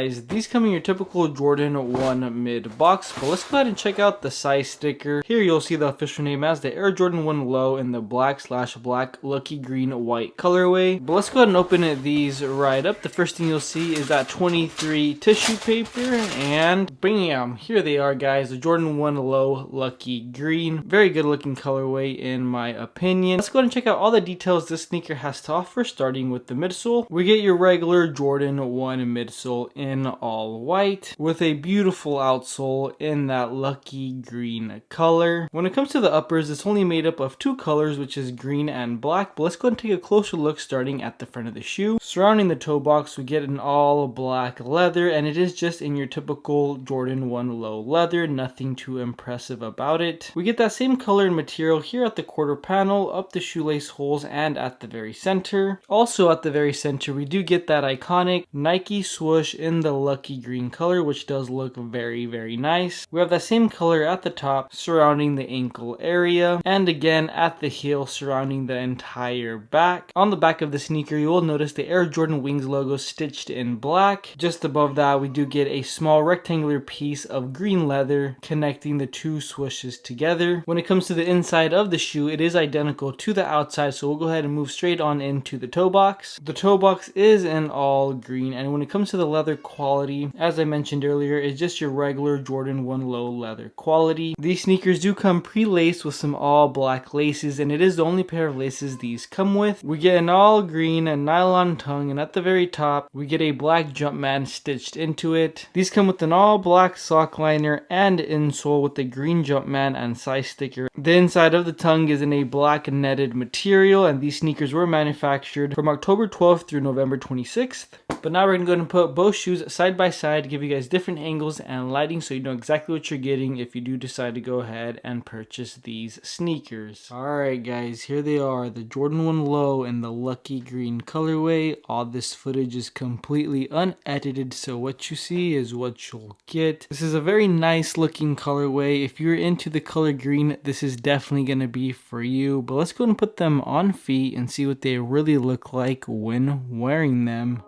Guys, these come in your typical Jordan 1 mid box, but let's go ahead and check out the size sticker. Here you'll see the official name as the Air Jordan 1 Low in the black/black lucky green white colorway. But let's go ahead and open these right up. The first thing you'll see is that 23 tissue paper, and bam, here they are, guys. The Jordan 1 Low lucky green. Very good looking colorway in my opinion. Let's go ahead and check out all the details this sneaker has to offer, starting with the midsole. We get your regular Jordan 1 midsole in all white with a beautiful outsole in that lucky green color. When it comes to the uppers, it's only made up of two colors, which is green and black, but let's go ahead and take a closer look starting at the front of the shoe. Surrounding the toe box, we get an all black leather, and it is just in your typical Jordan 1 Low leather, nothing too impressive about it. We get that same color and material here at the quarter panel, up the shoelace holes, and at the very center. Also at the very center, we do get that iconic Nike swoosh in the lucky green color, which does look very, very nice. We have that same color at the top surrounding the ankle area, and again at the heel surrounding the entire back. On the back of the sneaker, you will notice the Air Jordan Wings logo stitched in black. Just above that, we do get a small rectangular piece of green leather connecting the two swooshes together. When it comes to the inside of the shoe, it is identical to the outside, so we'll go ahead and move straight on into the toe box. The toe box is in all green, and when it comes to the leather quality, as I mentioned earlier, is just your regular Jordan 1 Low leather quality. These sneakers do come pre-laced with some all black laces, and it is the only pair of laces these come with. We get an all green and nylon tongue, and at the very top we get a black Jumpman stitched into it. These come with an all black sock liner and insole with a green Jumpman and size sticker. The inside of the tongue is in a black netted material, and these sneakers were manufactured from October 12th through November 26th. But now we're going to go ahead and put both shoes side by side to give you guys different angles and lighting so you know exactly what you're getting if you do decide to go ahead and purchase these sneakers. Alright guys, here they are, the Jordan 1 Low in the lucky green colorway. All this footage is completely unedited, so what you see is what you'll get. This is a very nice looking colorway. If you're into the color green, this is definitely going to be for you. But let's go ahead and put them on feet and see what they really look like when wearing them.